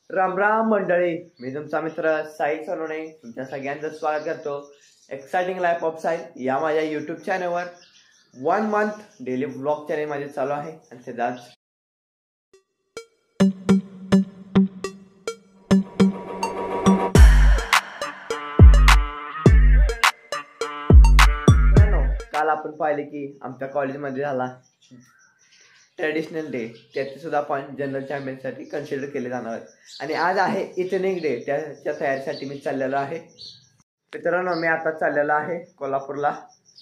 राम राम मंडळी, मी तुमचा मित्र साई सोनवणे तुमच्या सगळ्यांचं स्वागत करतो एक्साइटिंग लाईफ ऑफ साई या माझ्या यूट्यूब चॅनलवर 1 मंथ डेली ब्लॉग चॅनल माझे चालू आहे आणि त्याच काल आपण पाहिले की आमच्या कॉलेजमध्ये झाला ट्रेडिशनल डे, त्याचे सुद्धा आपण जनरल चॅम्पियनसाठी कन्सिडर केले जाणार आहेत आणि आज आहे इथनिक डे, त्याच्या तयारीसाठी मी चाललेलो आहे. मित्रांनो, मी आता चाललेलो आहे कोल्हापूरला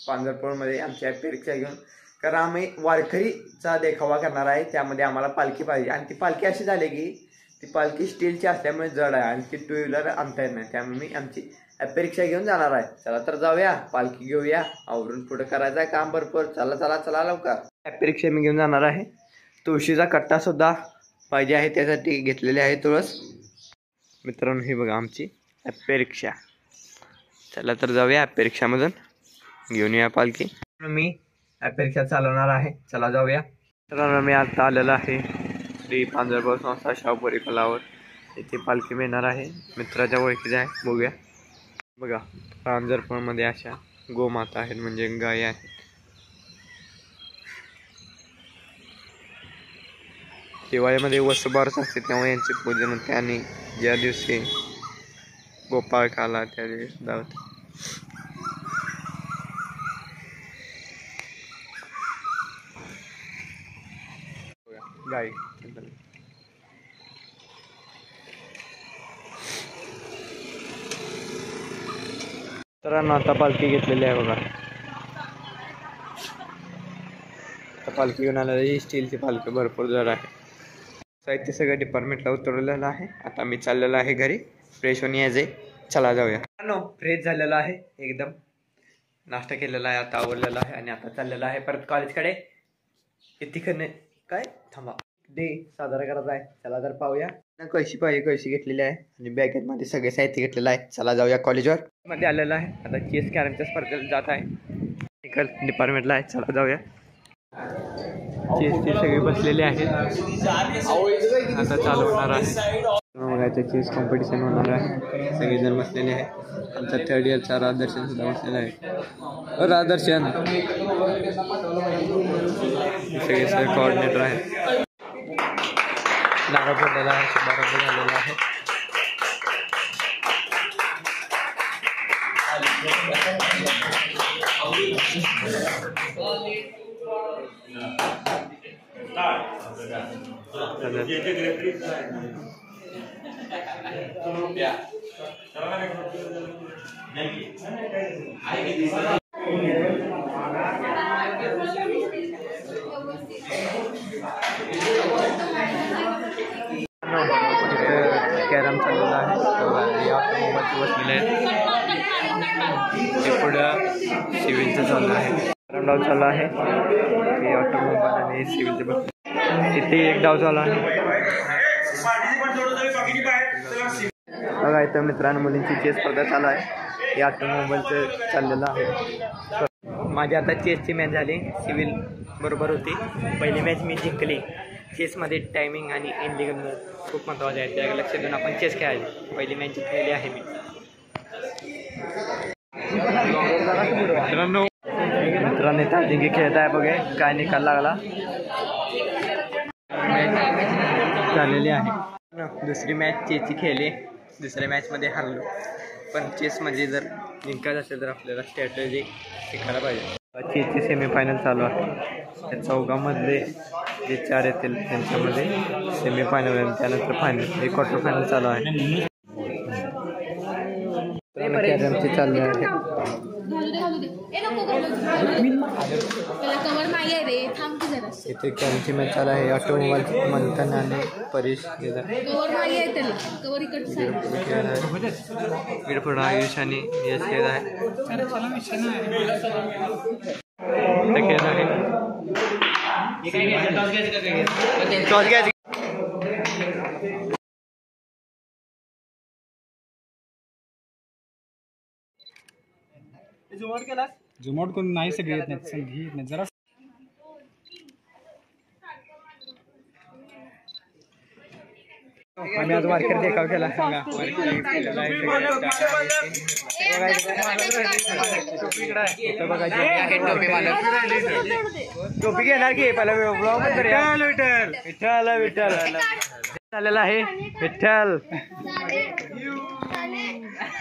पांढरपूरमध्ये आमच्या परीक्षा घेऊन, कारण आम्ही वारकरीचा देखावा करणार आहे. त्यामध्ये आम्हाला पालखी पाहिजे आणि ती पालखी अशी झाली की ती पालखी स्टीलची असल्यामुळे जड आहे आणि ती 2 व्हीलर आणता येत नाही, त्यामुळे मी आमची परीक्षा घेऊन जाणार आहे. चला तर जाऊया, पालखी घेऊया, आवरून पुढे करायचं आहे काम भरपूर. चला चला चला लवकर. परीक्षा मी घेऊन जाणार आहे. तुळशीचा कट्टा सुद्धा पाहिजे आहे, त्यासाठी घेतलेले आहे तुळस. मित्रांनो, ही बघा आमची परीक्षा. चला तर जाऊया परीक्षामधून घेऊन या पालखी. मी परीक्षा चालवणार आहे, चला जाऊया. मित्रांनो, मी आता आलेलो आहे श्री पांढरपूर संस्था शाहूपुरी कोल्हापूर. इथे पालखी मिळणार आहे, मित्राच्या ओळखीचे आहे. बघूया. बघा, पांढरपूरमध्ये अशा गोमाता आहेत, म्हणजे गाय आहेत. दिवाळीमध्ये वसुबारस असते तेव्हा यांचे पूजन होते आणि ज्या दिवशी गोपाळ काला त्या दिवशी धावते. गाय तर आता पालखी घेतलेली आहे. बघा, आता पालखी घेऊन आलेली स्टीलची पालखी भरपूर जड आहे. साहित्य सगळं डिपार्टमेंटला उतरवलेलं आहे. आता मी चाललेलो आहे घरी, फ्रेश होऊन यायचे. चला जाऊया. फ्रेश झालेला आहे, एकदम नाश्ता केलेला आहे, आता आवरलेला आहे आणि आता चाललेला आहे परत कॉलेजकडे. तिकडे काय थांबा डे साजरा करायचा आहे. चला तर पाहूया. कळशी पाहिजे, कळशी घेतलेली आहे आणि बॅगेटमध्ये सगळे साहित्य घेतलेलं आहे. चला जाऊया कॉलेजवर. मध्ये आलेला आहे. आता चेस कॅरमच्या स्पर्धेला जात आहे, टेक्निकल डिपार्टमेंटला आहे. चला जाऊया. चेसचे सगळे बसलेले आहेत, आता चालू होणार आहे. बघायचं चेस कॉम्पिटिशन होणार आहे, सगळेजण बसलेले आहे. आमचा 3rd इयरचा राजदर्शन सुद्धा बसलेला आहे. राजदर्शन सगळे सर कोऑर्डिनेटर आहेत. नारळ फोडलेला आहे, शुभारंभ झालेला आहे. कॅरम चाललेला आहे, ऑटोमोबाईलचे बसलेले आहेत. ते पुढं सिव्हिलचं चाललं आहे, कॅरम डाव चालला आहे. हे ऑटोमोबाईल आणि सिव्हिलचे बस. इथे एक डाव चालला आहे. बघा इथं मित्रांनो, मुलींची चेस स्पर्धा चालू आहे. हे ऑटोमोबाईलचं चाललेलं आहे. माझी आता चेसची मॅच झाली, सिव्हिल बरोबर होती. पहिली मॅच मी जिंकली. चेसमध्ये टायमिंग आणि एंडिंग खूप महत्त्वाचे आहे, त्या लक्ष देऊन आपण चेस खेळायची. पहिली मॅच जिंकलेली आहे मी. मित्रांनो ताजिंगी खेळत आहे, बघे काय निकाल लागला. मॅच झालेली आहे. दुसरी मॅच चेसची खेळली, दुसऱ्या मॅचमध्ये हरलो. पण चेसमध्ये जर जिंकायचं असेल तर आपल्याला स्ट्रॅटेजी शिकायला पाहिजे. चेसची सेमीफायनल चालू आहे. त्या चौघांमधले जे 4 येतील त्यांच्यामध्ये सेमीफायनल आणि त्यानंतर फायनल. हे क्वार्टर फायनल चालू आहे. कॅरमचे चालले आहे. इथे कॅरमची मॅच चालू आहे. ऑटोमोबाईल मंथन आणि परेश गिरपुड आयुष आणि यश खेळ आहे. झूम आउट करून नाही सगळे येत नाहीत जरा आम्ही आज वारकरी देखाव केला सांगा टोपी घेणार की पहिला विठ्ठल विठ्ठल झालेला आहे विठ्ठल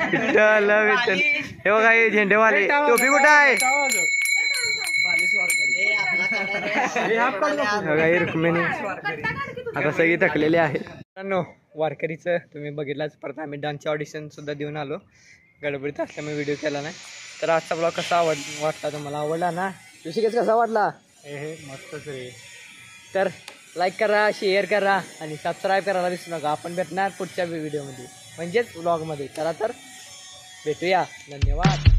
विठ्ठल विठ्ठल हे बघा हे झेंडेवाले टोपी कुठं आहे रुक्मिणी आता सगळी थकलेली आहे मित्रांनो वारकरीचं तुम्ही बघितलाच परत आम्ही डान्सचे ऑडिशन सुद्धा देऊन आलो गडबडीत असल्यामुळे व्हिडिओ केला नाही तर आजचा ब्लॉग कसा वाटला तुम्हाला आवडला ना ऋषिकेश कसा वाटला हे मस्तच रे तर लाईक करा शेअर करा आणि सबस्क्राईब करायला विसरू नका आपण भेटणार पुढच्या व्हिडिओमध्ये म्हणजेच ब्लॉगमध्ये चला तर भेटूया धन्यवाद